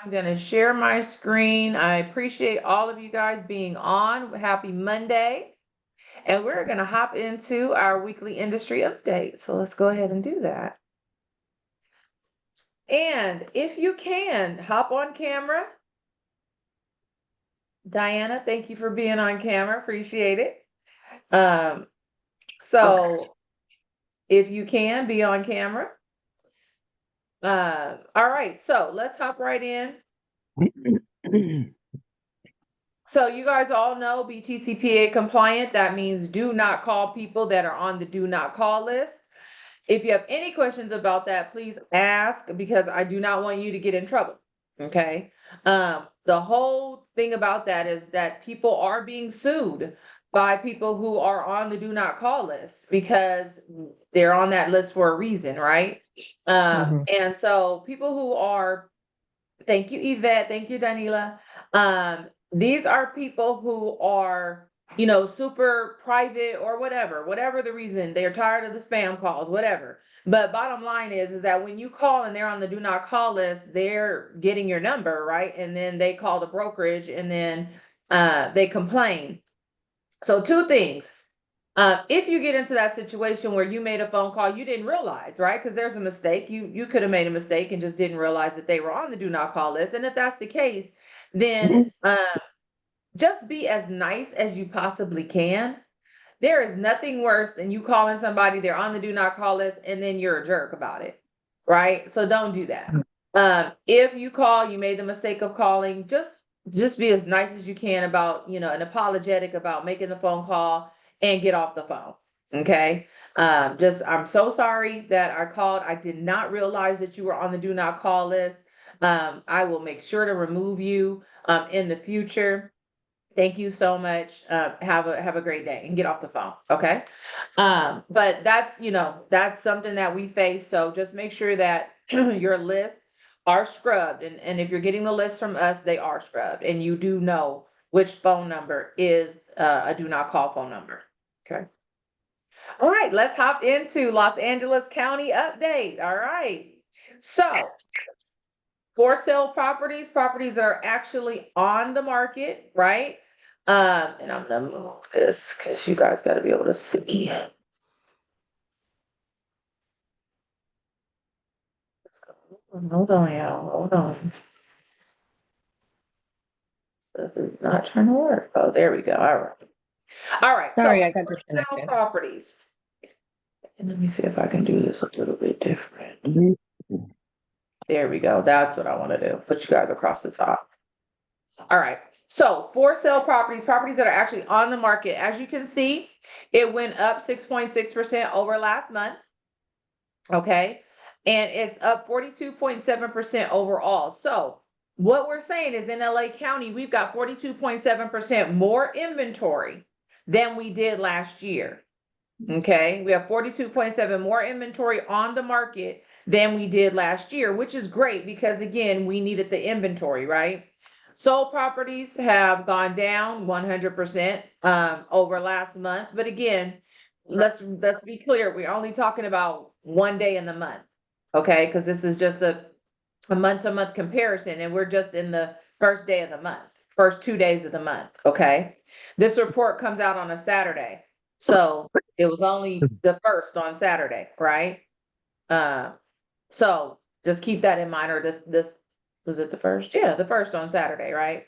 I'm going to share my screen. I appreciate all of you guys being on. Happy Monday. And we're going to hop into our weekly industry update. So let's go ahead and do that. And if you can, hop on camera. Diana, thank you for being on camera. Appreciate it. So if you can, be on camera. All right, so let's hop right in. So you guys all know BTCPA compliant. That means do not call people that are on the do not call list. If you have any questions about that, please ask, because I do not want you to get in trouble. Okay. The whole thing about that is that people are being sued by people who are on the do not call list because they're on that list for a reason, right? And so people who are, thank you, Yvette, thank you, Danila. These are people who are, super private or whatever the reason, they're tired of the spam calls, whatever. But bottom line is that when you call and they're on the do not call list, they're getting your number, right? And then they call the brokerage and then they complain. So two things. If you get into that situation where you made a phone call, you didn't realize, right? Because there's a mistake. You could have made a mistake and just didn't realize that they were on the do not call list. And if that's the case, then just be as nice as you possibly can. There is nothing worse than you calling somebody, they're on the do not call list, and then you're a jerk about it, right? So don't do that. If you call, you made the mistake of calling, just be as nice as you can about, and apologetic about making the phone call and get off the phone. Okay. I'm so sorry that I called. I did not realize that you were on the do not call list. I will make sure to remove you in the future. Thank you so much. Have a great day and get off the phone. Okay. But that's something that we face. So just make sure that your lists are scrubbed. And if you're getting the list from us, they are scrubbed. And you do know which phone number is a do not call phone number. Okay. All right, let's hop into Los Angeles County update. All right. So for sale properties that are actually on the market, right? And I'm gonna move this because you guys got to be able to see. Hold on, y'all. Hold on. This is not trying to work. Oh, there we go. All right. All right. Sorry, so I got for sale disconnected. properties. And let me see if I can do this a little bit different. There we go. That's what I want to do. Put you guys across the top. All right. So for sale properties that are actually on the market, as you can see, it went up 6.6% over last month. Okay. And it's up 42.7% overall. So what we're saying is in LA County, we've got 42.7% more inventory than we did last year. Okay. We have 42.7 more inventory on the market than we did last year, which is great because again, we needed the inventory, right? Sold properties have gone down 100% over last month. But again, let's be clear. We're only talking about one day in the month. Okay. Because this is just a month-to-month comparison. And we're just in the first day of the month, first 2 days of the month. Okay. This report comes out on a Saturday. So it was only the first on Saturday, right? So just keep that in mind, or this was it the first? Yeah, the first on Saturday, right?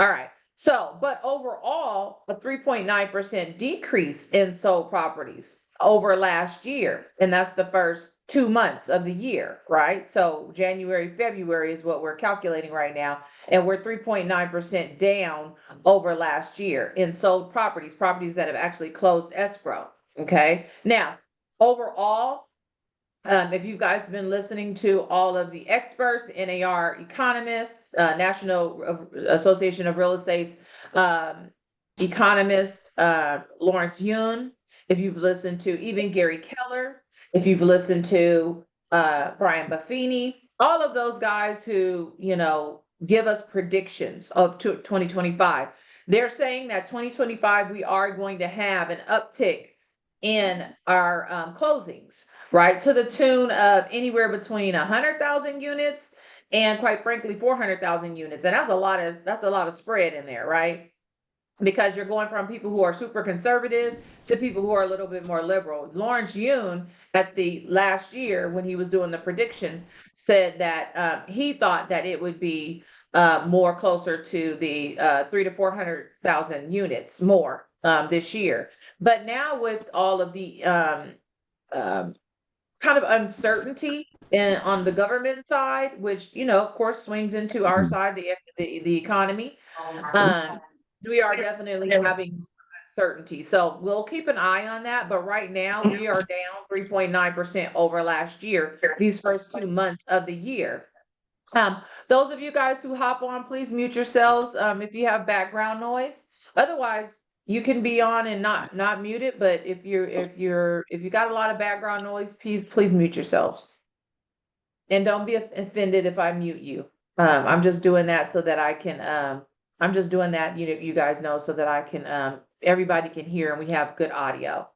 All right. So, but overall, a 3.9% decrease in sold properties over last year. And that's the first 2 months of the year, right? So January, February is what we're calculating right now. And we're 3.9% down over last year in sold properties that have actually closed escrow. Okay. Now, overall, if you guys been listening to all of the experts, NAR economists, National Association of Real Estate's economist, Lawrence Yun, if you've listened to even Gary Keller, if you've listened to Brian Buffini, all of those guys who, give us predictions of 2025, they're saying that 2025, we are going to have an uptick in our closings, right? To the tune of anywhere between 100,000 units and quite frankly, 400,000 units. And that's a lot of spread in there, right? Because you're going from people who are super conservative to people who are a little bit more liberal. Lawrence Yun at the last year when he was doing the predictions said that he thought that it would be more closer to the 300 to 400,000 units more this year. But now with all of the um, kind of uncertainty on the government side, which of course swings into our side, the economy. Um, we are definitely having uncertainty. So we'll keep an eye on that. But right now we are down 3.9% over last year, these first 2 months of the year. Those of you guys who hop on, please mute yourselves if you have background noise. Otherwise, you can be on and not mute it. But if you got a lot of background noise, please mute yourselves. And don't be offended if I mute you. I'm just doing that so that I can I'm just doing that, you guys know, so that I can everybody can hear and we have good audio.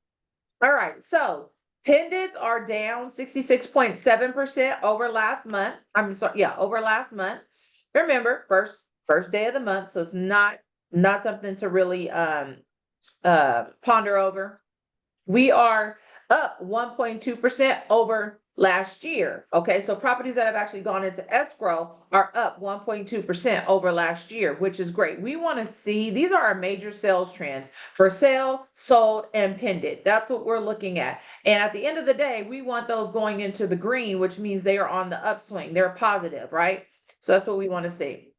All right, so pendants are down 66.7% over last month. I'm sorry, yeah, over last month. Remember, first day of the month, so it's not something to really ponder over. We are up 1.2% over last year. Okay, so properties that have actually gone into escrow are up 1.2% over last year, which is great. We want to see, these are our major sales trends for sale, sold, and pendant. That's what we're looking at. And at the end of the day, we want those going into the green, which means they are on the upswing. They're positive, right? So that's what we want to see.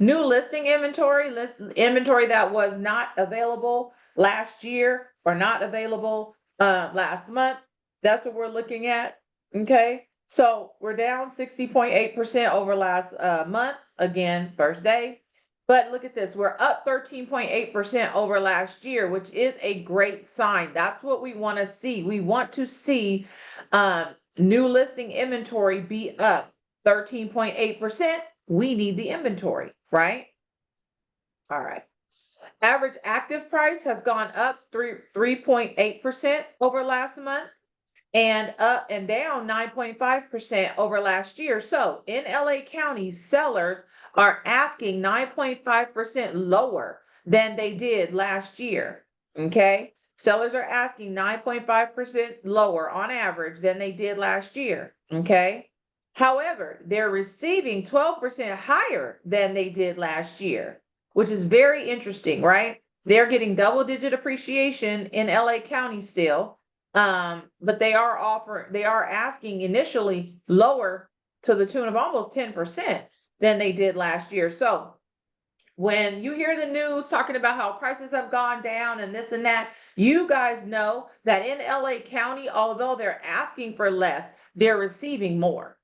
New listing inventory, inventory that was not available last year or not available last month. That's what we're looking at. Okay, so we're down 60.8% over last month. Again, first day. But look at this, we're up 13.8% over last year, which is a great sign. That's what we want to see. We want to see new listing inventory be up 13.8%. We need the inventory, right? All right. Average active price has gone up 3.8% over last month and up and down 9.5% over last year. So in LA County, sellers are asking 9.5% lower than they did last year. Okay. Sellers are asking 9.5% lower on average than they did last year. Okay. However, they're receiving 12% higher than they did last year, which is very interesting, right? They're getting double-digit appreciation in LA County still, but they are asking initially lower to the tune of almost 10% than they did last year. So when you hear the news talking about how prices have gone down and this and that, you guys know that in LA County, although they're asking for less, they're receiving more.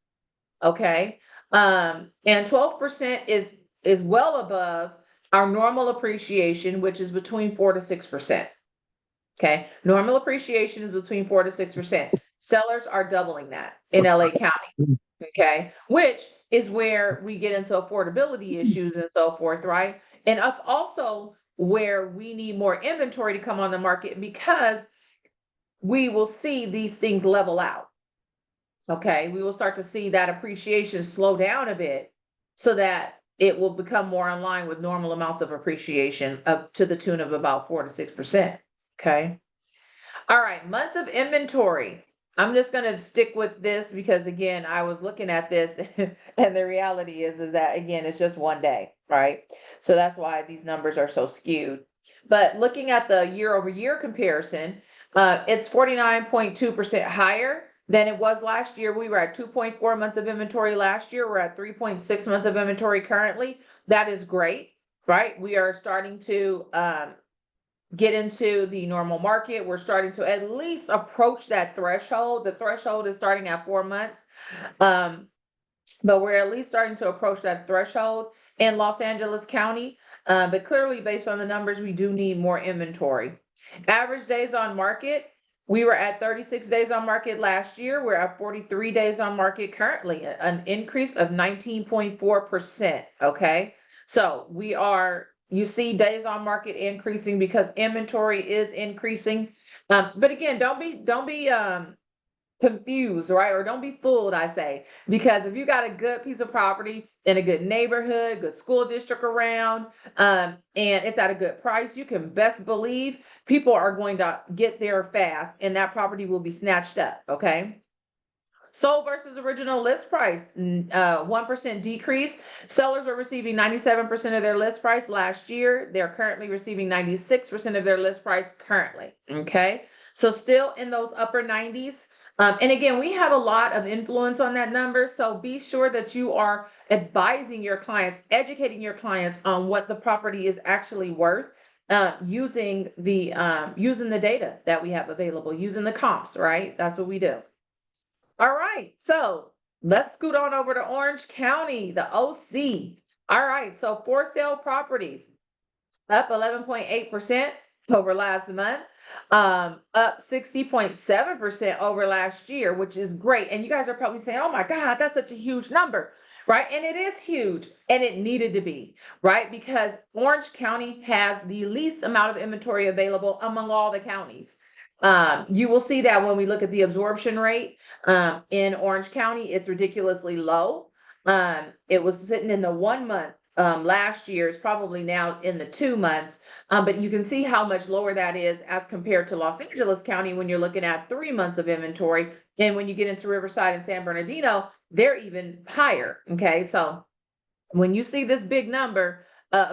Okay. And 12% is well above our normal appreciation, which is between 4 to 6%. Okay. Normal appreciation is between 4 to 6%. Sellers are doubling that in LA County. Okay. Which is where we get into affordability issues and so forth, right? And that's also where we need more inventory to come on the market because we will see these things level out. Okay, we will start to see that appreciation slow down a bit so that it will become more in line with normal amounts of appreciation up to the tune of about 4 to 6%. Okay. All right, months of inventory. I'm just going to stick with this because again, I was looking at this and the reality is that again, it's just one day, right? So that's why these numbers are so skewed. But looking at the year over year comparison, it's 49.2% higher than it was last year. We were at 2.4 months of inventory last year. We're at 3.6 months of inventory currently. That is great, right? We are starting to get into the normal market. We're starting to at least approach that threshold. The threshold is starting at 4 months. But we're at least starting to approach that threshold in Los Angeles County. But clearly based on the numbers, we do need more inventory. Average days on market. We were at 36 days on market last year. We're at 43 days on market currently, an increase of 19.4%. Okay. So you see days on market increasing because inventory is increasing. But again, don't be confused, right? Or don't be fooled, I say, because if you got a good piece of property in a good neighborhood, good school district around, and it's at a good price, you can best believe people are going to get there fast and that property will be snatched up, okay? Sold versus original list price, 1% decrease. Sellers were receiving 97% of their list price last year. They're currently receiving 96% of their list price currently, okay? So still in those upper 90s. And again, we have a lot of influence on that number. So be sure that you are advising your clients, educating your clients on what the property is actually worth, using the data that we have available, using the comps, right? That's what we do. All right, so let's scoot on over to Orange County, the OC. All right, so for sale properties up 11.8% over last month, up 60.7% over last year, which is great. And you guys are probably saying, oh my God, that's such a huge number, right? And it is huge, and it needed to be, right? Because Orange County has the least amount of inventory available among all the counties. You will see that when we look at the absorption rate in Orange County, it's ridiculously low. It was sitting in the 1 month last year, is probably now in the 2 months. But you can see how much lower that is as compared to Los Angeles County when you're looking at 3 months of inventory. And when you get into Riverside and San Bernardino, they're even higher. Okay, so when you see this big number,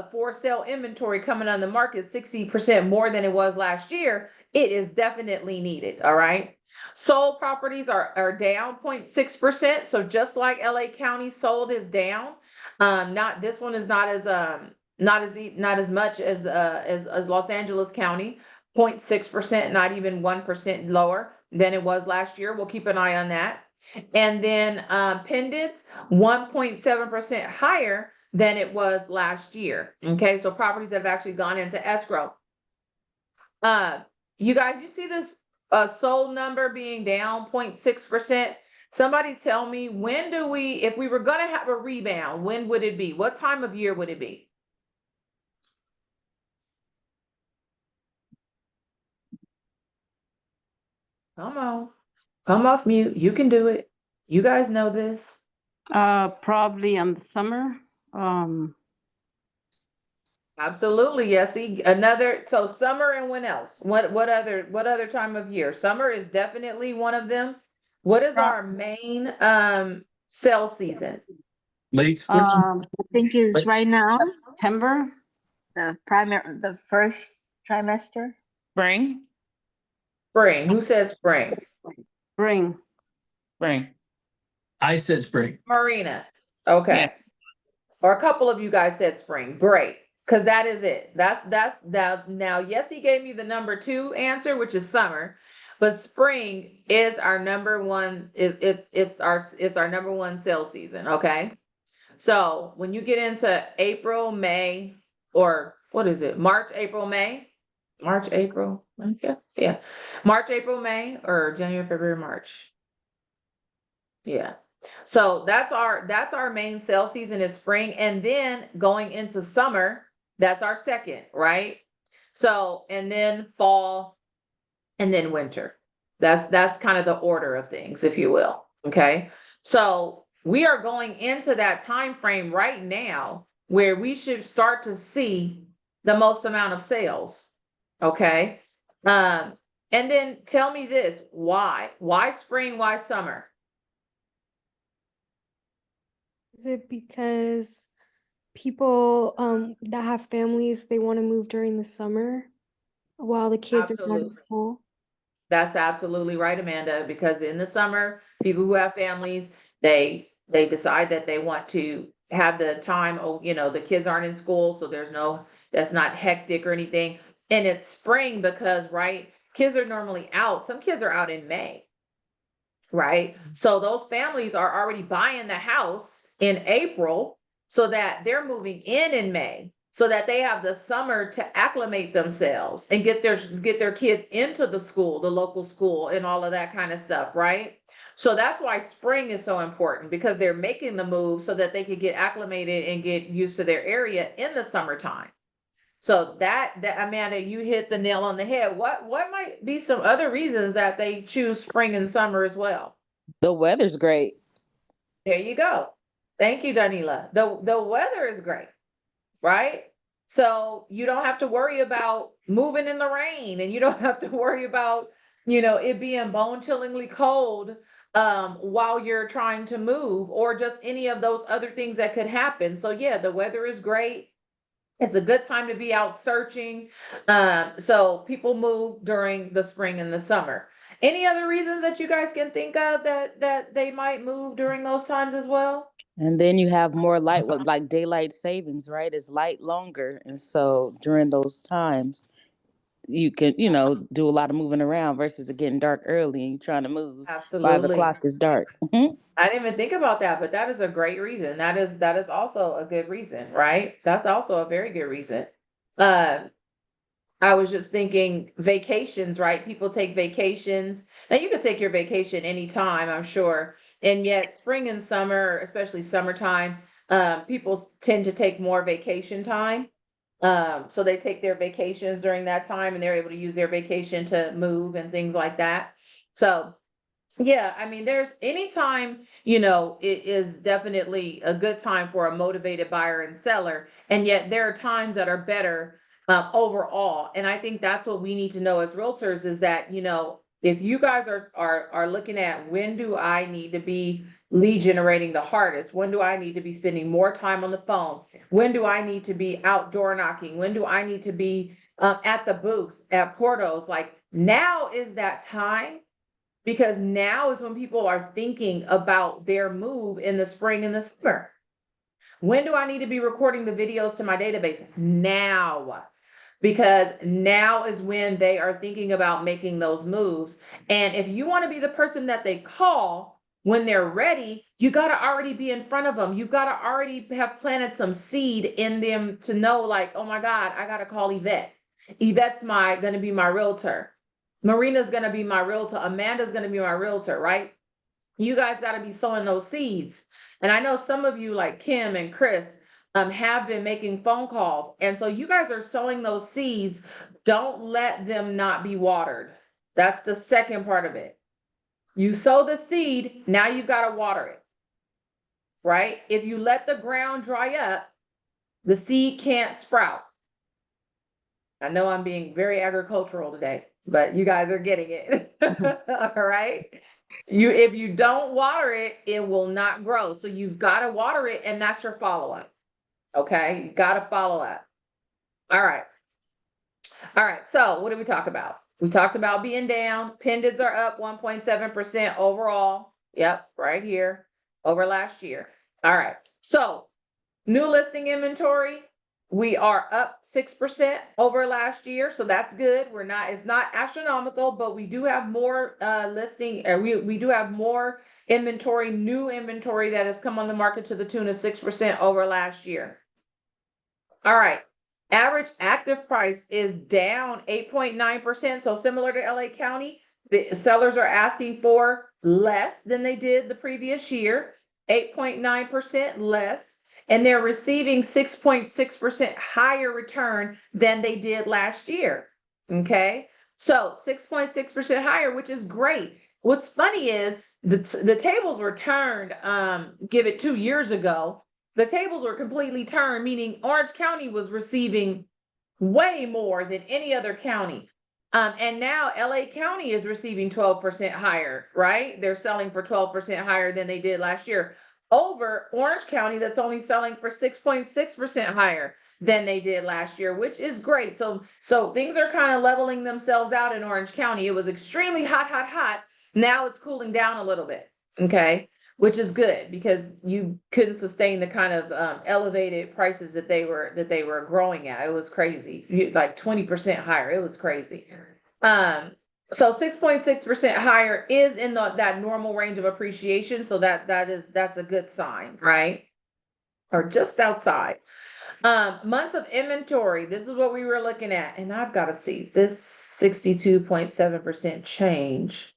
for sale inventory coming on the market, 60% more than it was last year, it is definitely needed. All right. Sold properties are down 0.6%. So just like LA County sold is down. Not this one is not as not as much as Los Angeles County, 0.6%, not even 1% lower than it was last year. We'll keep an eye on that. And then pendants, 1.7% higher than it was last year. Okay, so properties that have actually gone into escrow. You guys, you see this sold number being down 0.6%. Somebody tell me, when do we, if we were going to have a rebound, when would it be? What time of year would it be? Come on, come off mute. You can do it. You guys know this. Probably in the summer. Absolutely, yes. Another, so summer, and when else? What other time of year? Summer is definitely one of them. What is our main sale season? Late spring. I think it's right now, September. the first trimester. Spring. Spring. Who says spring? Spring. Spring. I said spring. Marina. Okay. Yeah. Or a couple of you guys said spring. Great. Because that is it. That's now, yes, he gave me the number 2 answer, which is summer, but spring is our number one, it's our number 1 sales season. Okay. So when you get into April, May, or what is it? March, April, May, March, April. Yeah. March, April, May, or January, February, March. Yeah. So that's our main sale season is spring, and then going into summer, that's our second, right? So, and then fall, and then winter. That's kind of the order of things, if you will. Okay. So we are going into that time frame right now where we should start to see the most amount of sales. Okay. And then tell me this, why spring, why summer? Is it because people that have families, they want to move during the summer while the kids are not Absolutely. in school? That's absolutely right, Amanda, because in the summer, people who have families, they decide that they want to have the time, the kids aren't in school, so that's not hectic or anything. And it's spring because, right, kids are normally out. Some kids are out in May, right? So those families are already buying the house in April so that they're moving in May, so that they have the summer to acclimate themselves and get their kids into the school, the local school, and all of that kind of stuff, right? So that's why spring is so important, because they're making the move so that they can get acclimated and get used to their area in the summertime. So that Amanda, you hit the nail on the head. What might be some other reasons that they choose spring and summer as well? The weather's great. There you go. Thank you, Danila. The weather is great, right? So you don't have to worry about moving in the rain, and you don't have to worry about, it being bone-chillingly cold while you're trying to move, or just any of those other things that could happen. So yeah, the weather is great. It's a good time to be out searching. So people move during the spring and the summer. Any other reasons that you guys can think of that they might move during those times as well? And then you have more light, like daylight savings, right? It's light longer. And so during those times, you can, do a lot of moving around versus it getting dark early and you're trying to move. 5 Absolutely. o'clock is dark. Mhm. I didn't even think about that, but that is a great reason. That is also a good reason, right? That's also a very good reason. Uh, I was just thinking vacations, right? People take vacations. Now you could take your vacation anytime, I'm sure. And yet spring and summer, especially summertime, people tend to take more vacation time. So they take their vacations during that time and they're able to use their vacation to move and things like that. So yeah, I mean, there's anytime, it is definitely a good time for a motivated buyer and seller. And yet there are times that are better overall. And I think that's what we need to know as realtors is that, if you guys are looking at when do I need to be lead generating the hardest? When do I need to be spending more time on the phone? When do I need to be outdoor knocking? When do I need to be at the booth, at Portos? Like now is that time, because now is when people are thinking about their move in the spring and the summer. When do I need to be recording the videos to my database? Now, because now is when they are thinking about making those moves. And if you want to be the person that they call when they're ready, you got to already be in front of them. You've got to already have planted some seed in them to know, like, oh my God, I got to call Yvette. Yvette's going to be my realtor. Marina's going to be my realtor. Amanda's going to be my realtor, right? You guys got to be sowing those seeds. And I know some of you, like Kim and Chris, have been making phone calls. And so you guys are sowing those seeds. Don't let them not be watered. That's the second part of it. You sow the seed, now you've got to water it, right? If you let the ground dry up, the seed can't sprout. I know I'm being very agricultural today, but you guys are getting it. All right. If you don't water it, it will not grow. So you've got to water it, and that's your follow-up. Okay, you got to follow up. All right. All right. So what did we talk about? We talked about being down. Pendants are up 1.7% overall. Yep, right here over last year. All right. So new listing inventory, we are up 6% over last year. So that's good. It's not astronomical, but we do have more we do have more inventory, new inventory that has come on the market to the tune of 6% over last year. All right. Average active price is down 8.9%. So similar to LA County, the sellers are asking for less than they did the previous year, 8.9% less, and they're receiving 6.6% higher return than they did last year. Okay. So 6.6% higher, which is great. What's funny is the tables were turned, give it 2 years ago. The tables were completely turned, meaning Orange County was receiving way more than any other county. And now LA County is receiving 12% higher, right? They're selling for 12% higher than they did last year over Orange County, that's only selling for 6.6% higher than they did last year, which is great. So things are kind of leveling themselves out in Orange County. It was extremely hot. Now it's cooling down a little bit. Okay. Which is good because you couldn't sustain the kind of elevated prices that they were growing at. It was crazy, like 20% higher. It was crazy. So 6.6% higher is in that normal range of appreciation. So that's a good sign, right? Or just outside. Months of inventory. This is what we were looking at, and I've got to see this 62.7% change.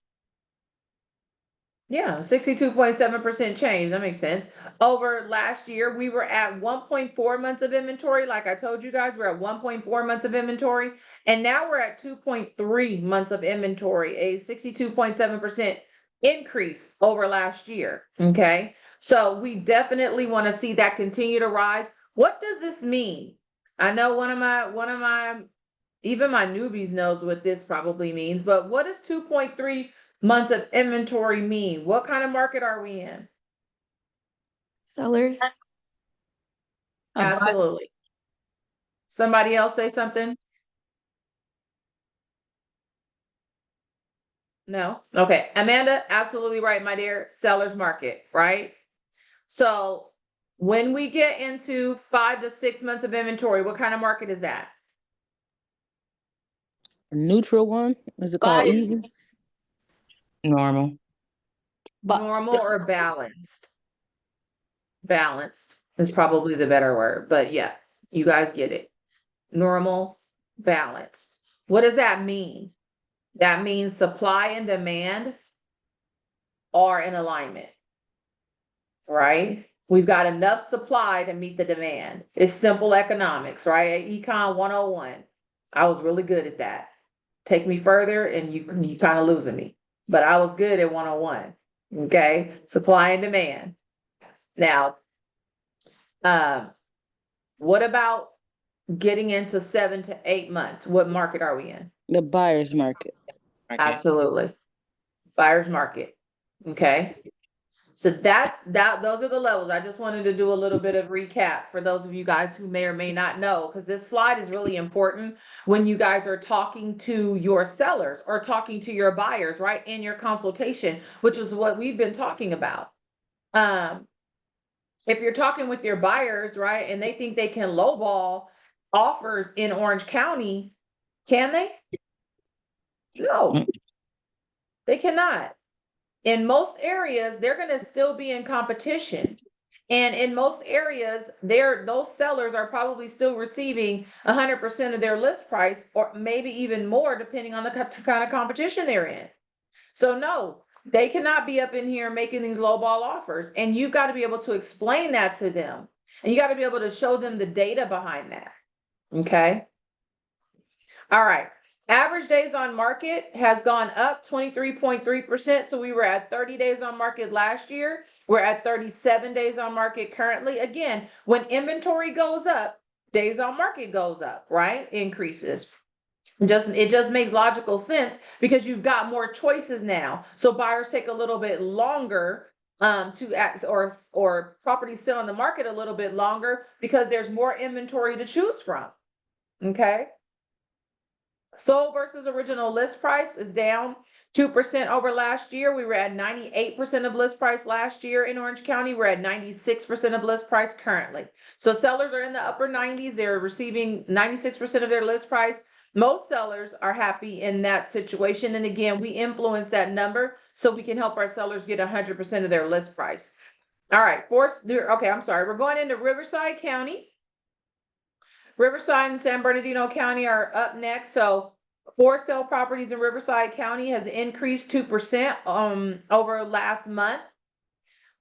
Yeah, 62.7% change. That makes sense. Over last year, we were at 1.4 months of inventory. Like I told you guys, we're at 1.4 months of inventory. And now we're at 2.3 months of inventory, a 62.7% increase over last year. Okay. So we definitely want to see that continue to rise. What does this mean? I know even my newbies knows what this probably means, but what does 2.3 months of inventory mean? What kind of market are we in? Sellers. Absolutely. Somebody else say something? No? Okay. Amanda, absolutely right, my dear. Seller's market, right? So when we get into 5 to 6 months of inventory, what kind of market is that? A neutral one? Is it called Bias. even? Normal. Normal or balanced? Balanced is probably the better word, but yeah, you guys get it. Normal, balanced. What does that mean? That means supply and demand are in alignment, right? We've got enough supply to meet the demand. It's simple economics, right? At Econ 101. I was really good at that. Take me further and you kind of losing me. But I was good at 101. Okay? Supply and demand. Now, what about getting into 7 to 8 months? What market are we in? The buyer's market. Absolutely. Buyer's market. Okay. So those are the levels. I just wanted to do a little bit of recap for those of you guys who may or may not know, because this slide is really important when you guys are talking to your sellers or talking to your buyers, right? In your consultation, which is what we've been talking about. If you're talking with your buyers, right, and they think they can lowball offers in Orange County, can they? No, they cannot. In most areas, they're going to still be in competition. And in most areas, those sellers are probably still receiving 100% of their list price, or maybe even more, depending on the kind of competition they're in. So no, they cannot be up in here making these lowball offers. And you've got to be able to explain that to them. And you got to be able to show them the data behind that. Okay. All right. Average days on market has gone up 23.3%. So we were at 30 days on market last year. We're at 37 days on market currently. Again, when inventory goes up, days on market goes up, right? Increases. It just makes logical sense because you've got more choices now. So buyers take a little bit longer to act, or properties sit on the market a little bit longer because there's more inventory to choose from. Okay. Sold versus original list price is down 2% over last year. We were at 98% of list price last year in Orange County. We're at 96% of list price currently. So sellers are in the upper 90s. They're receiving 96% of their list price. Most sellers are happy in that situation. And again, we influence that number so we can help our sellers get 100% of their list price. All right, okay, I'm sorry. We're going into Riverside County. Riverside and San Bernardino County are up next. So for sale properties in Riverside County has increased 2% over last month.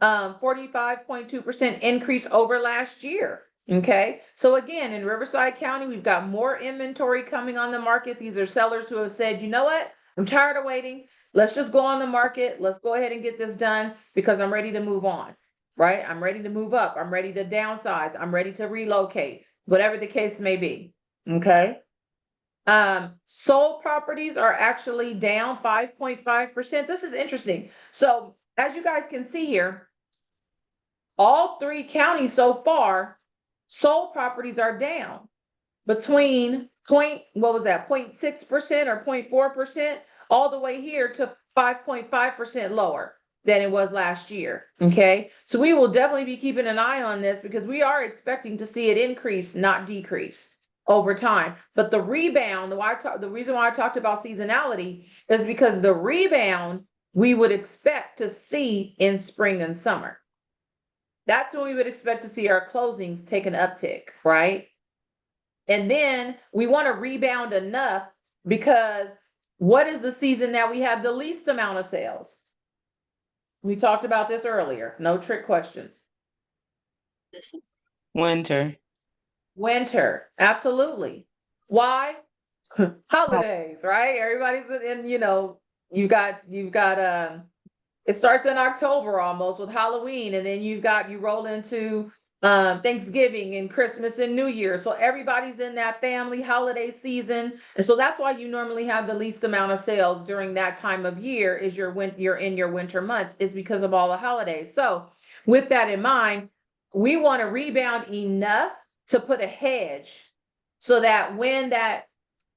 45.2% increase over last year. Okay. So again, in Riverside County, we've got more inventory coming on the market. These are sellers who have said, you know what? I'm tired of waiting. Let's just go on the market. Let's go ahead and get this done because I'm ready to move on, right? I'm ready to move up. I'm ready to downsize. I'm ready to relocate, whatever the case may be. Okay. Sold properties are actually down 5.5%. This is interesting. So as you guys can see here, all 3 counties so far, sold properties are down between 0.6% or 0.4%, all the way here to 5.5% lower than it was last year. Okay. So we will definitely be keeping an eye on this because we are expecting to see it increase, not decrease over time. But the rebound, the reason why I talked about seasonality is because the rebound we would expect to see in spring and summer. That's when we would expect to see our closings take an uptick, right? And then we want to rebound enough because what is the season that we have the least amount of sales? We talked about this earlier. No trick questions. Winter. Winter, absolutely. Why? Holidays, right? Everybody's in, you've got, it starts in October almost with Halloween, and then you roll into Thanksgiving and Christmas and New Year. So everybody's in that family holiday season. And so that's why you normally have the least amount of sales during that time of year is you're in your winter months, is because of all the holidays. So with that in mind, we want to rebound enough to put a hedge so that when that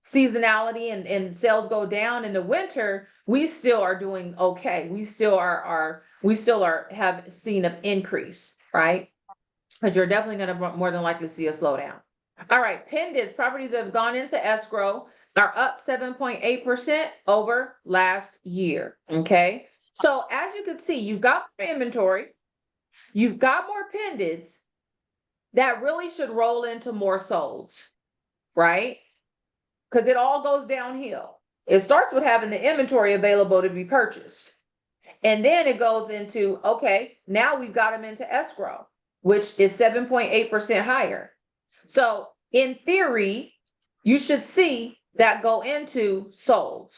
seasonality and sales go down in the winter, we still are doing okay. We still have seen an increase, right? Because you're definitely going to more than likely see a slowdown. All right, pendants, properties that have gone into escrow are up 7.8% over last year. Okay, so as you can see, you've got inventory, you've got more pendants that really should roll into more solds, right? Because it all goes downhill. It starts with having the inventory available to be purchased. And then it goes into, okay, now we've got them into escrow, which is 7.8% higher. So in theory, you should see that go into solds,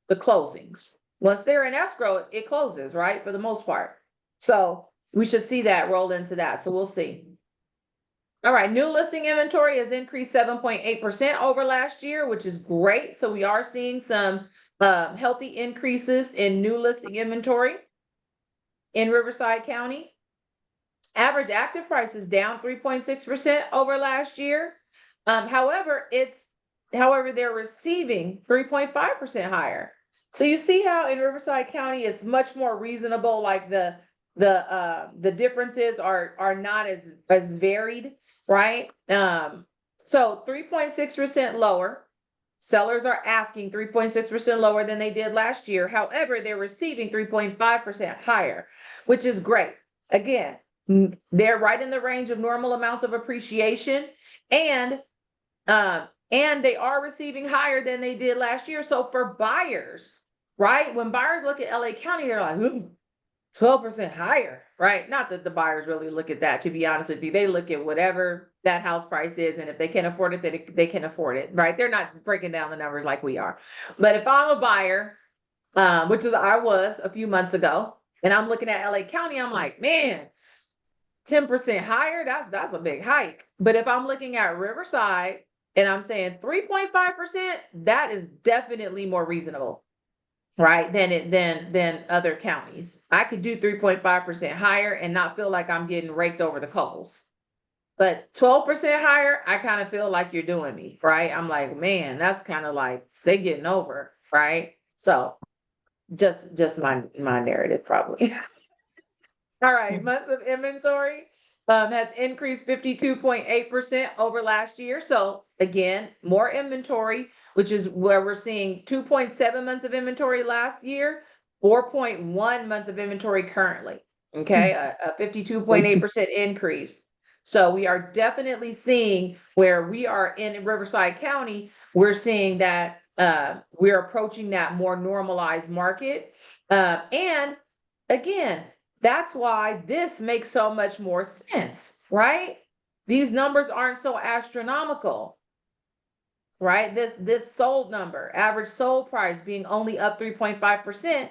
the closings. Once they're in escrow, it closes, right? For the most part. So we should see that roll into that. So we'll see. All right, new listing inventory has increased 7.8% over last year, which is great. So we are seeing some healthy increases in new listing inventory in Riverside County. Average active price is down 3.6% over last year. However, they're receiving 3.5% higher. So you see how in Riverside County it's much more reasonable. Like the differences are not as varied, right? So 3.6% lower. Sellers are asking 3.6% lower than they did last year. However, they're receiving 3.5% higher, which is great. Again, they're right in the range of normal amounts of appreciation, and they are receiving higher than they did last year. So for buyers, right? When buyers look at LA County, they're like, 12% higher, right? Not that the buyers really look at that, to be honest with you. They look at whatever that house price is, and if they can afford it, they can afford it, right? They're not breaking down the numbers like we are. But if I'm a buyer, which is I was a few months ago, and I'm looking at LA County, I'm like, man, 10% higher, that's a big hike. But if I'm looking at Riverside and I'm saying 3.5%, that is definitely more reasonable, right? Than other counties. I could do 3.5% higher and not feel like I'm getting raked over the coals. But 12% higher, I kind of feel like you're doing me, right? I'm like, man, that's kind of like they getting over, right? So just my narrative probably. All right, months of inventory has increased 52.8% over last year. So again, more inventory, which is where we're seeing 2.7 months of inventory last year, 4.1 months of inventory currently. Okay, a 52.8% increase. So we are definitely seeing where we are in Riverside County, we're seeing that we're approaching that more normalized market. And again, that's why this makes so much more sense, right? These numbers aren't so astronomical, right? This sold number, average sold price being only up 3.5%,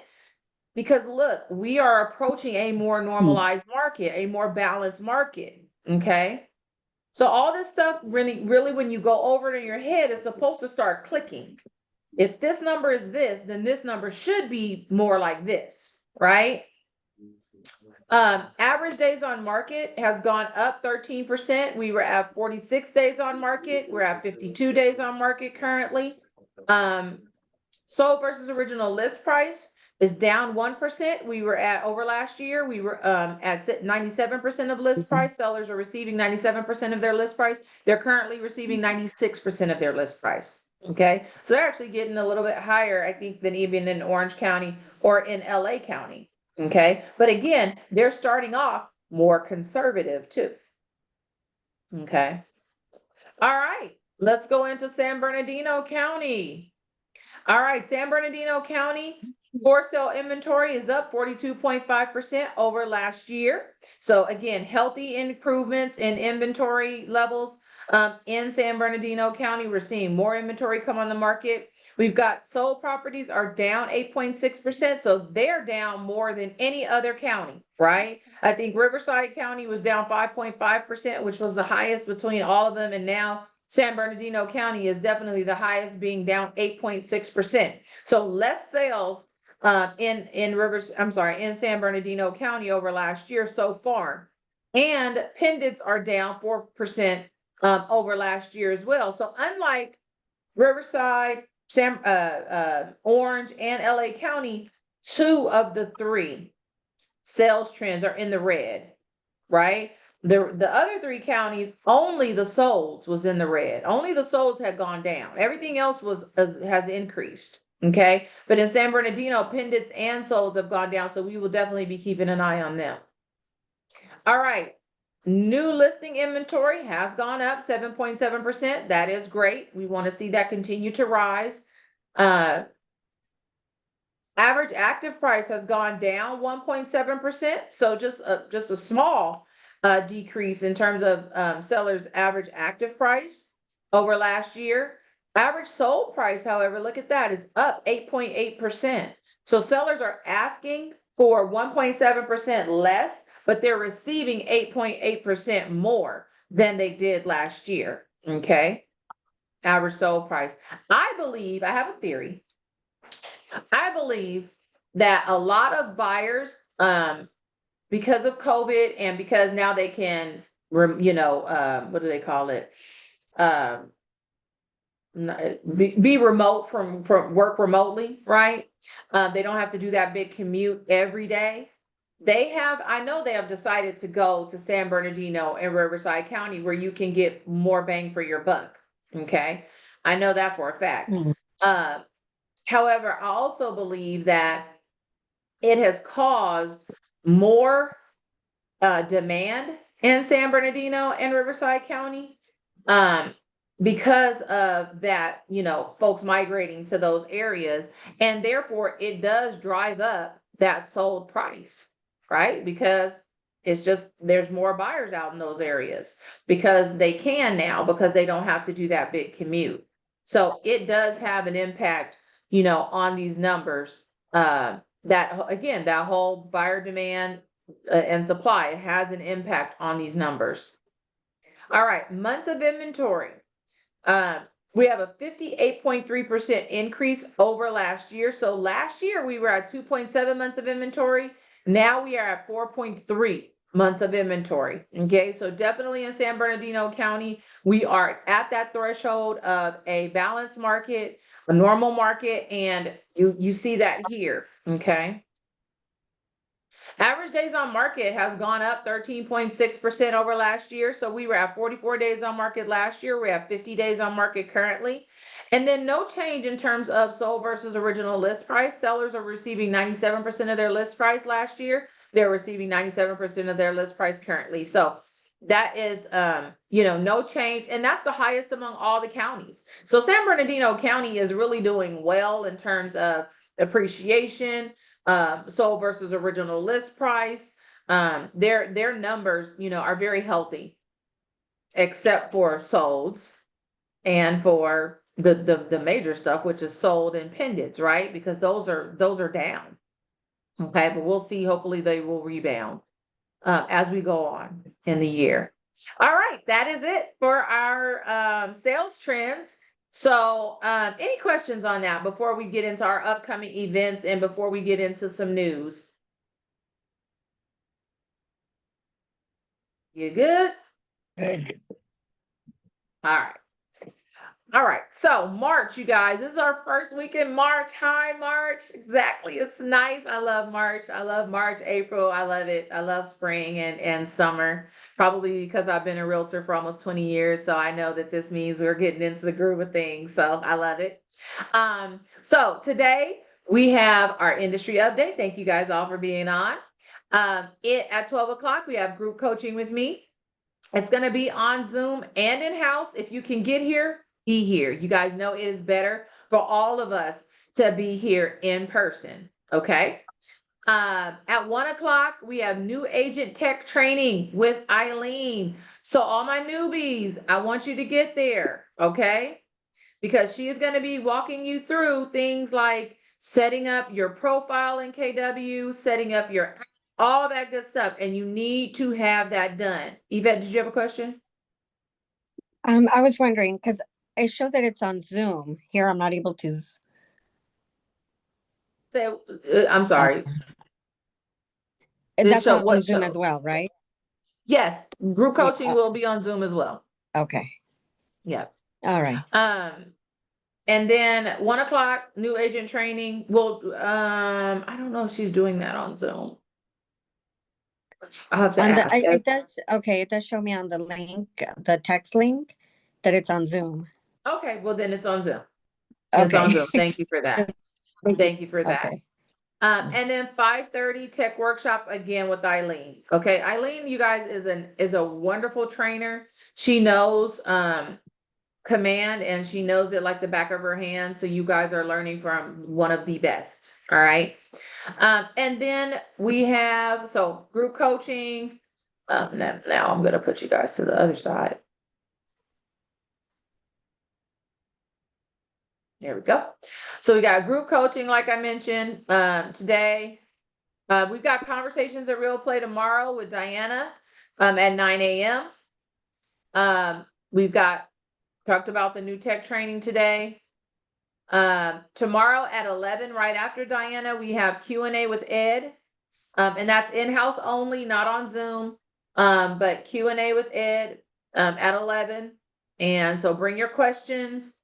because look, we are approaching a more normalized market, a more balanced market, okay? So all this stuff really, when you go over it in your head, it's supposed to start clicking. If this number is this, then this number should be more like this, right? Average days on market has gone up 13%. We were at 46 days on market. We're at 52 days on market currently. Sold versus original list price is down 1%. We were at over last year. We were at 97% of list price. Sellers are receiving 97% of their list price. They're currently receiving 96% of their list price. Okay, so they're actually getting a little bit higher, I think, than even in Orange County or in LA County. Okay, but again, they're starting off more conservative too. Okay, all right, let's go into San Bernardino County. All right, San Bernardino County For sale inventory is up 42.5% over last year. So again, healthy improvements in inventory levels. In San Bernardino County, we're seeing more inventory come on the market. We've got sold properties are down 8.6%. So they're down more than any other county, right? I think Riverside County was down 5.5%, which was the highest between all of them. And now San Bernardino County is definitely the highest, being down 8.6%. So less sales in in San Bernardino County over last year so far. And pendants are down 4% over last year as well. So unlike Riverside, Orange, and LA County, 2 of the 3 sales trends are in the red, right? The other 3 counties, only the solds was in the red. Only the solds had gone down. Everything else has increased. Okay. But in San Bernardino, pendants and solds have gone down. So we will definitely be keeping an eye on them. All right. New listing inventory has gone up 7.7%. That is great. We want to see that continue to rise. Average active price has gone down 1.7%. So just a small decrease in terms of sellers' average active price over last year. Average sold price, however, look at that, is up 8.8%. So sellers are asking for 1.7% less, but they're receiving 8.8% more than they did last year. Okay. Average sold price. I have a theory. I believe that a lot of buyers, because of COVID and because now they can, what do they call it? Be remote from work remotely, right? They don't have to do that big commute every day. I know they have decided to go to San Bernardino and Riverside County where you can get more bang for your buck. Okay. I know that for a fact. However, I also believe that it has caused more demand in San Bernardino and Riverside County because of that, folks migrating to those areas. And therefore, it does drive up that sold price, right? Because there's more buyers out in those areas because they can now, because they don't have to do that big commute. So it does have an impact, on these numbers. That whole buyer demand and supply has an impact on these numbers. All right, months of inventory. We have a 58.3% increase over last year. So last year we were at 2.7 months of inventory. Now we are at 4.3 months of inventory. Okay, so definitely in San Bernardino County, we are at that threshold of a balanced market, a normal market, and you see that here. Okay. Average days on market has gone up 13.6% over last year. So we were at 44 days on market last year. We have 50 days on market currently. And then no change in terms of sold versus original list price. Sellers are receiving 97% of their list price last year. They're receiving 97% of their list price currently. So that is, no change. And that's the highest among all the counties. So San Bernardino County is really doing well in terms of appreciation. Sold versus original list price. Their numbers, are very healthy, except for solds and for the major stuff, which is sold and pendants, right? Because those are down. Okay, but we'll see. Hopefully they will rebound as we go on in the year. All right, that is it for our sales trends. So any questions on that before we get into our upcoming events and before we get into some news? You good? All right. All right. So March, you guys, this is our first week in March. Hi, March. Exactly. It's nice. I love March. I love March, April. I love it. I love spring and summer, probably because I've been a realtor for almost 20 years. So I know that this means we're getting into the groove of things. So I love it. So today we have our industry update. Thank you guys all for being on. At 12 o'clock, we have group coaching with me. It's going to be on Zoom and in-house. If you can get here, be here. You guys know it is better for all of us to be here in person. Okay. At 1 o'clock, we have new agent tech training with Eileen. So all my newbies, I want you to get there, okay? Because she is going to be walking you through things like setting up your profile in KW, setting up your, all that good stuff. And you need to have that done. Yvette, did you have a question? I was wondering, because it shows that it's on Zoom. Here, I'm not able to. So, I'm sorry. That's show- on what Zoom show? as well, right? Yes, group Yeah. coaching will be on Zoom as well. Okay. Yeah. All right. And then 1 o'clock, new agent training. Well, I don't know if she's doing that on Zoom. I'll have to On the, ask. it does, okay, it does show me on the link, the text link, that it's on Zoom. Okay, well then it's on Zoom. It's on Okay. Zoom. Thank you for that. Thank you for that. Okay. And then 5:30 tech workshop again with Eileen. Okay, Eileen, you guys is a wonderful trainer. She knows command and she knows it like the back of her hand. So you guys are learning from one of the best. All right. And then we have so group coaching. Now I'm gonna put you guys to the other side. There we go. So we got group coaching, like I mentioned, today. We've got conversations at Real Play tomorrow with Diana at 9 a.m. We've got talked about the new tech training today. Tomorrow at 11, right after Diana, we have Q&A with Ed. And that's in-house only, not on Zoom. But Q&A with Ed at 11. And so bring your questions.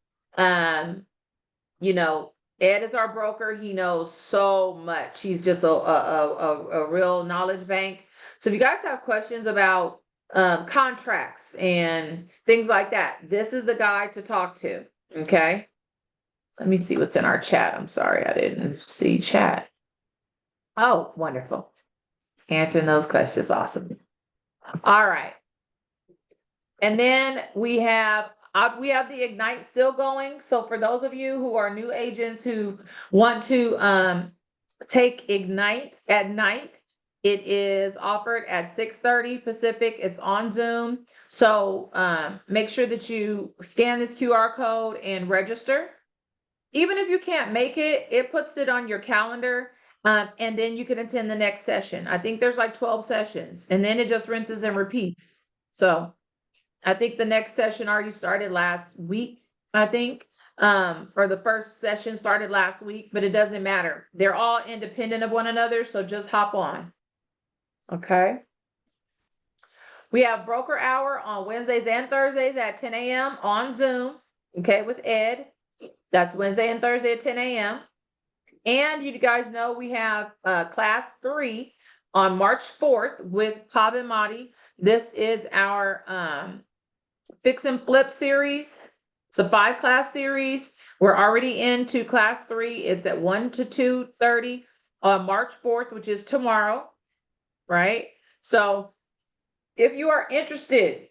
You know, Ed is our broker. He knows so much. He's just a real knowledge bank. So if you guys have questions about contracts and things like that, this is the guy to talk to. Okay. Let me see what's in our chat. I'm sorry, I didn't see chat. Oh, wonderful. Answering those questions. Awesome. All right. And then we have the Ignite still going. So for those of you who are new agents who want to take Ignite at night, it is offered at 6:30 Pacific. It's on Zoom. So make sure that you scan this QR code and register. Even if you can't make it, it puts it on your calendar. And then you can attend the next session. I think there's like 12 sessions and then it just rinses and repeats. So I think the next session already started last week, I think. Or the first session started last week, but it doesn't matter. They're all independent of one another. So just hop on. Okay. We have broker hour on Wednesdays and Thursdays at 10 a.m. on Zoom. Okay, with Ed. That's Wednesday and Thursday at 10 a.m. And you guys know we have class 3 on March 4th with Pab and Madi. This is our Fix and Flip series. It's a 5-class series. We're already into class 3. It's at 1 to 2:30 on March 4th, which is tomorrow, right? So if you are interested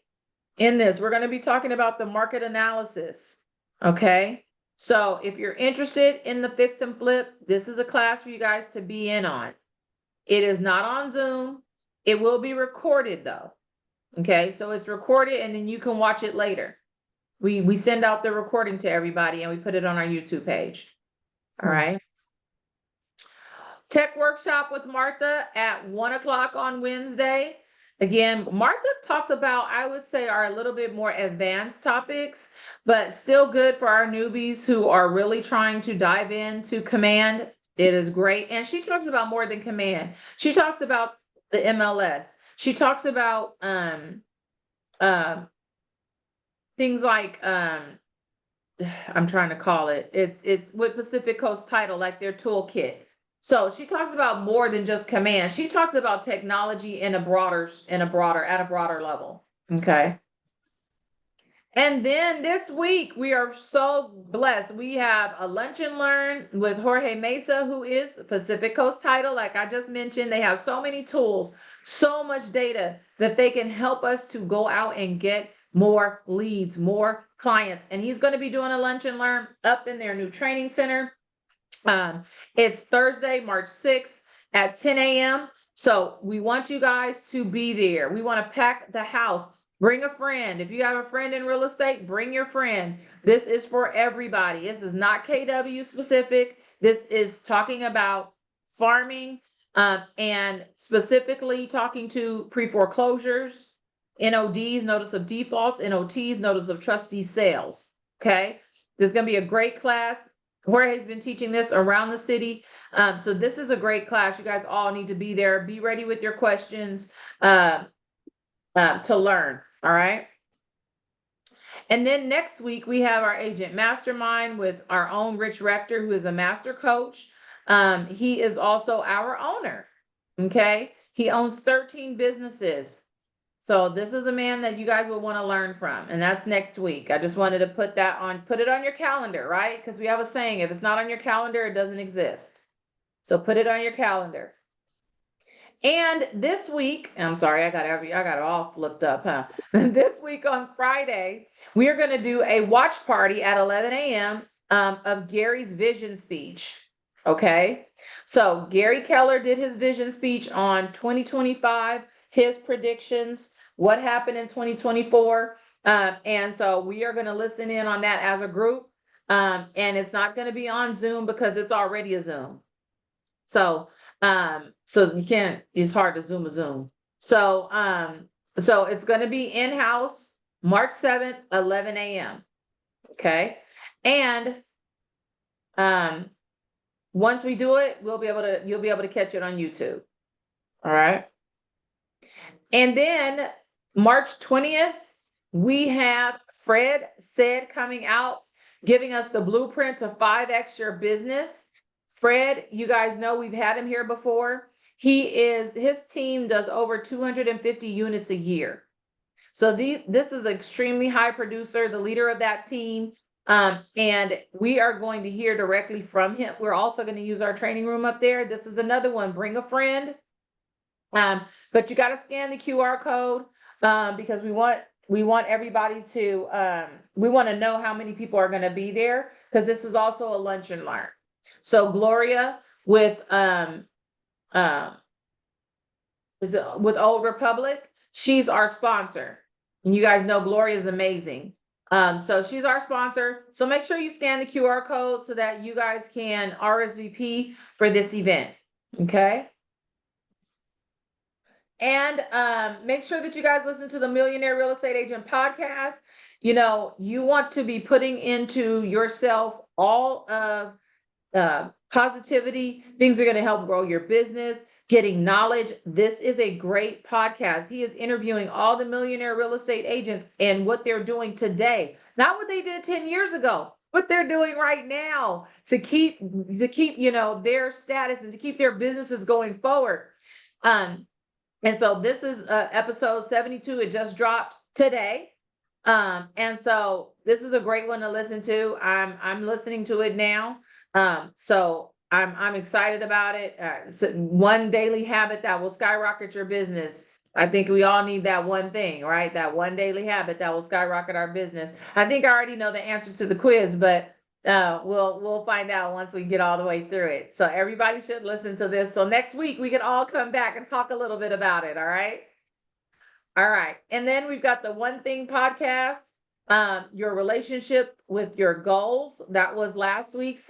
in this, we're going to be talking about the market analysis, okay? So if you're interested in the Fix and Flip, this is a class for you guys to be in on. It is not on Zoom. It will be recorded though. Okay, so it's recorded and then you can watch it later. We send out the recording to everybody and we put it on our YouTube page. All right. Tech workshop with Martha at 1 o'clock on Wednesday. Again, Martha talks about, I would say, are a little bit more advanced topics, but still good for our newbies who are really trying to dive into command. It is great. And she talks about more than command. She talks about the MLS. She talks about things like I'm trying to call it. It's with Pacific Coast Title, like their toolkit. So she talks about more than just command. She talks about technology at a broader level. Okay. And then this week we are so blessed. We have a lunch and learn with Jorge Mesa, who is Pacific Coast Title. Like I just mentioned, they have so many tools, so much data that they can help us to go out and get more leads, more clients. And he's going to be doing a lunch and learn up in their new training center. It's Thursday, March 6th at 10 a.m. So we want you guys to be there. We want to pack the house. Bring a friend. If you have a friend in real estate, bring your friend. This is for everybody. This is not KW specific. This is talking about farming, and specifically talking to pre-foreclosures, NODs, notice of defaults, NOTs, notice of trustee sales. Okay. This is going to be a great class. Jorge's been teaching this around the city. So this is a great class. You guys all need to be there. Be ready with your questions to learn. All right. And then next week, we have our agent mastermind with our own Rich Rector, who is a master coach. He is also our owner. Okay. He owns 13 businesses. So this is a man that you guys will want to learn from, and that's next week. I just wanted to put it on your calendar, right? Because we have a saying, if it's not on your calendar, it doesn't exist. So put it on your calendar. And this week, I'm sorry, I got it all flipped up, huh? This week on Friday, we are going to do a watch party at 11 a.m. Of Gary's vision speech. Okay. So Gary Keller did his vision speech on 2025, his predictions, what happened in 2024. And so we are going to listen in on that as a group. And it's not going to be on Zoom because it's already a Zoom. So you can't, it's hard to Zoom a Zoom. So it's going to be in-house March 7th, 11 a.m. Okay. And, once we do it, you'll be able to catch it on YouTube. All right. And then March 20th, we have Fred Said coming out, giving us the blueprint to 5X your business. Fred, you guys know we've had him here before. His team does over 250 units a year. So this is an extremely high producer, the leader of that team. And we are going to hear directly from him. We're also going to use our training room up there. This is another one, bring a friend. But you got to scan the QR code, because we want everybody to, we want to know how many people are going to be there, because this is also a lunch and learn. So Gloria with Old Republic, she's our sponsor. And you guys know Gloria is amazing. So she's our sponsor. So make sure you scan the QR code so that you guys can RSVP for this event. Okay. And make sure that you guys listen to the Millionaire Real Estate Agent podcast. You know, you want to be putting into yourself all of positivity, things are going to help grow your business, getting knowledge. This is a great podcast. He is interviewing all the millionaire real estate agents and what they're doing today, not what they did 10 years ago, what they're doing right now to keep, their status and to keep their businesses going forward. And so this is episode 72. It just dropped today. And so this is a great one to listen to. I'm listening to it now. So I'm excited about it. So one daily habit that will skyrocket your business. I think we all need that one thing, right? That one daily habit that will skyrocket our business. I think I already know the answer to the quiz, but we'll find out once we get all the way through it. So everybody should listen to this. So next week we can all come back and talk a little bit about it. All right. All right. And then we've got the One Thing podcast, your relationship with your goals. That was last week's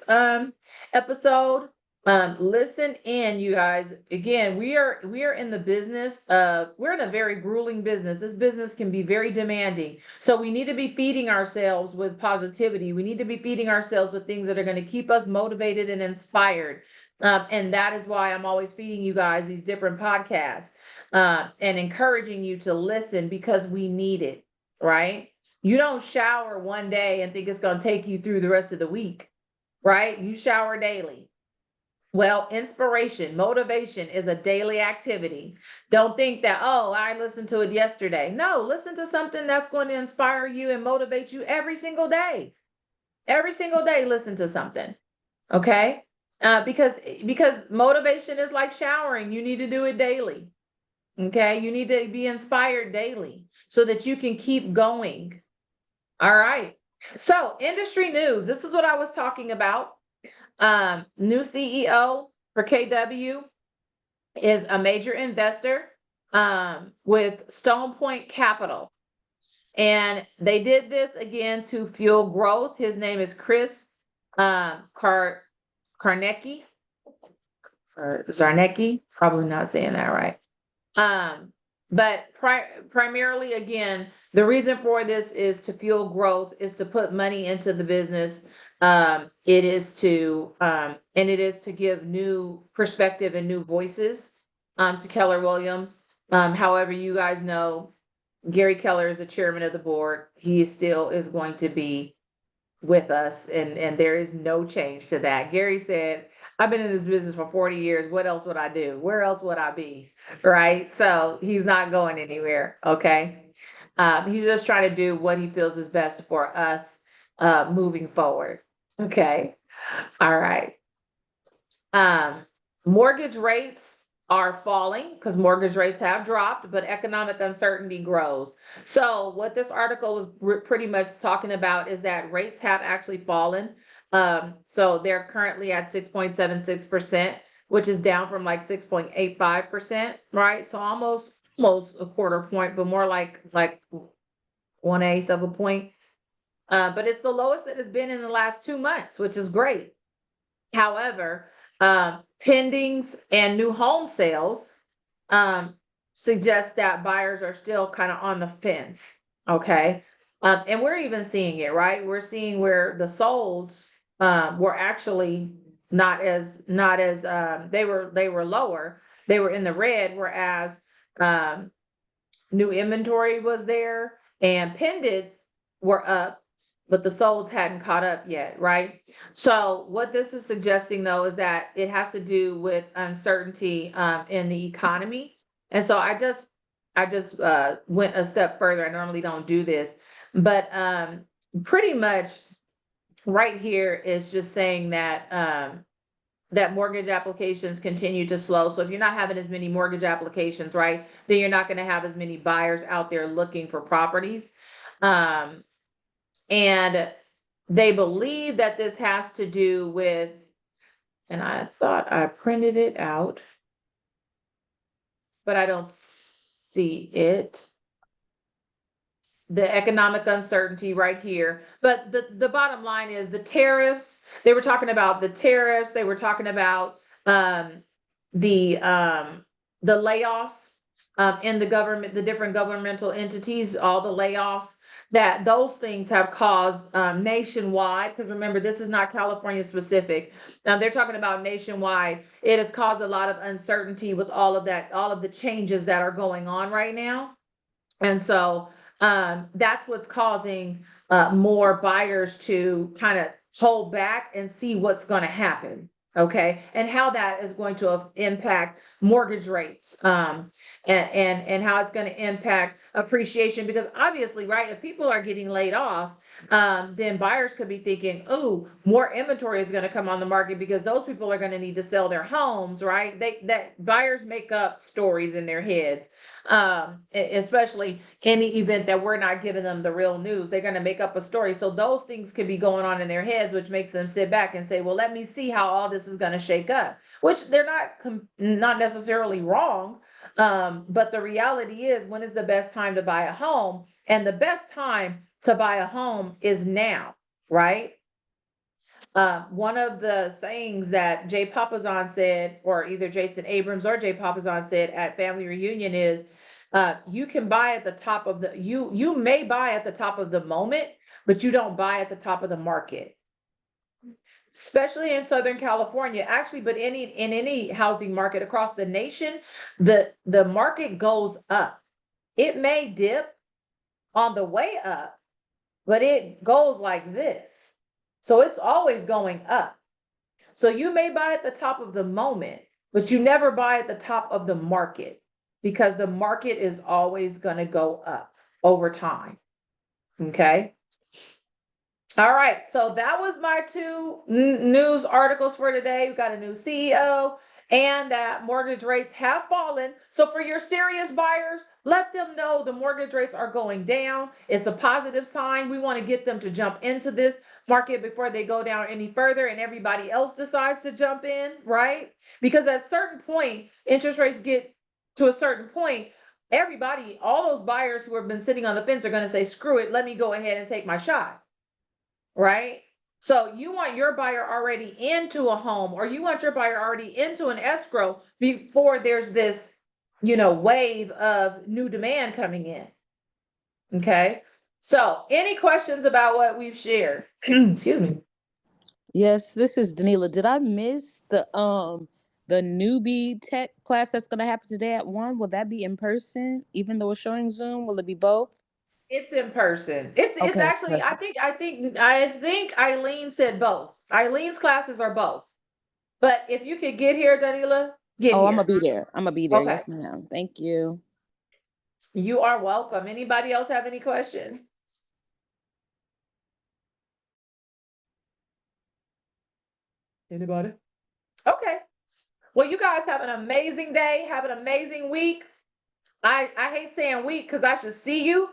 episode. Listen in, you guys. Again, we are in the business of, we're in a very grueling business. This business can be very demanding. So we need to be feeding ourselves with positivity. We need to be feeding ourselves with things that are going to keep us motivated and inspired. And that is why I'm always feeding you guys these different podcasts, and encouraging you to listen, because we need it, right? You don't shower one day and think it's going to take you through the rest of the week, right? You shower daily. Well, inspiration, motivation is a daily activity. Don't think that, oh, I listened to it yesterday. No, listen to something that's going to inspire you and motivate you every single day. Every single day, listen to something. Okay? Because motivation is like showering. You need to do it daily. Okay? You need to be inspired daily so that you can keep going. All right. So industry news. This is what I was talking about. New CEO for KW is a major investor, with Stone Point Capital. And they did this again to fuel growth. His name is Chris, Karnecki, or Zarnecki, probably not saying that right. But primarily, again, the reason for this is to fuel growth, is to put money into the business. It is to give new perspective and new voices, to Keller Williams. However, you guys know, Gary Keller is the chairman of the board. He still is going to be with us, and there is no change to that. Gary said, I've been in this business for 40 years. What else would I do? Where else would I be? Right? So he's not going anywhere. Okay. He's just trying to do what he feels is best for us, moving forward. Okay. All right. Mortgage rates are falling because mortgage rates have dropped, but economic uncertainty grows. So what this article was pretty much talking about is that rates have actually fallen. So they're currently at 6.76%, which is down from like 6.85%, right? So almost a quarter point, but more like 1/8 of a point. But it's the lowest that it's been in the last 2 months, which is great. However, pendings and new home sales suggest that buyers are still kind of on the fence. Okay. And we're even seeing it, right? We're seeing where the solds were actually not as they were lower. They were in the red, whereas new inventory was there and pendants were up, but the solds hadn't caught up yet, right? So what this is suggesting, though, is that it has to do with uncertainty in the economy. And so I just went a step further. I normally don't do this, but pretty much right here is just saying that that mortgage applications continue to slow. So if you're not having as many mortgage applications, right, then you're not going to have as many buyers out there looking for properties. And they believe that this has to do with, and I thought I printed it out, but I don't see it. The economic uncertainty right here. But the bottom line is the tariffs. They were talking about the tariffs. They were talking about the layoffs in the government, the different governmental entities, all the layoffs, that those things have caused nationwide, because remember, this is not California specific. They're talking about nationwide. It has caused a lot of uncertainty with all of that, all of the changes that are going on right now. And so that's what's causing more buyers to kind of hold back and see what's going to happen. Okay, and how that is going to impact mortgage rates, and how it's going to impact appreciation, because obviously, right, if people are getting laid off, then buyers could be thinking, oh, more inventory is going to come on the market because those people are going to need to sell their homes, right? That buyers make up stories in their heads, especially in the event that we're not giving them the real news. They're going to make up a story. So those things could be going on in their heads, which makes them sit back and say, well, let me see how all this is going to shake up, which they're not necessarily wrong. But the reality is, when is the best time to buy a home? And the best time to buy a home is now, right? One of the sayings that Jay Papasan said, or either Jason Abrams or Jay Papasan said at family reunion is, you can buy at the top of you may buy at the top of the moment, but you don't buy at the top of the market. Especially in Southern California, actually, but in any housing market across the nation, the market goes up. It may dip on the way up, but it goes like this. So it's always going up. So you may buy at the top of the moment, but you never buy at the top of the market, because the market is always going to go up over time. Okay. All right. So that was my two news articles for today. We've got a new CEO and that mortgage rates have fallen. So for your serious buyers, let them know the mortgage rates are going down. It's a positive sign. We want to get them to jump into this market before they go down any further and everybody else decides to jump in, right? Because at a certain point, interest rates get to a certain point, everybody, all those buyers who have been sitting on the fence are going to say, screw it, let me go ahead and take my shot, right? So you want your buyer already into a home, or you want your buyer already into an escrow before there's this, wave of new demand coming in. Okay. So any questions about what we've shared? Excuse me. Yes, this is Danila. Did I miss the newbie tech class that's gonna happen today at 1? Will that be in person? Even though it's showing Zoom, will it be both? It's in person. It's Okay, actually, I perfect. think Eileen said both. Eileen's classes are both. But if you could get here, Danila, get Oh, I'm here. gonna be there. I'm gonna be there. Okay. Yes, ma'am. Thank you. You are welcome. Anybody else have any questions? Anybody? Okay. Well, you guys have an amazing day. Have an amazing week. I hate saying week because I should see you.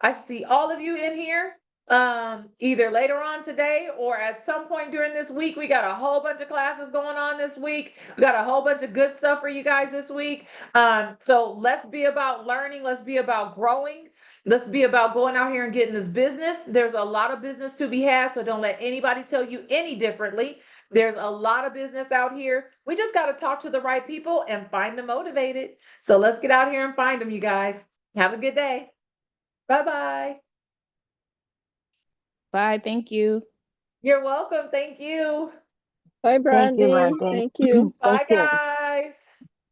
I should see all of you in here. Either later on today or at some point during this week. We got a whole bunch of classes going on this week. We got a whole bunch of good stuff for you guys this week. So let's be about learning. Let's be about growing. Let's be about going out here and getting this business. There's a lot of business to be had, so don't let anybody tell you any differently. There's a lot of business out here. We just got to talk to the right people and find them motivated. So let's get out here and find them, you guys. Have a good day. Bye-bye. Bye. Thank you. You're welcome. Thank you. Bye, Thank you, Brandy. Brandy. Thank you. Bye, Thank you. guys.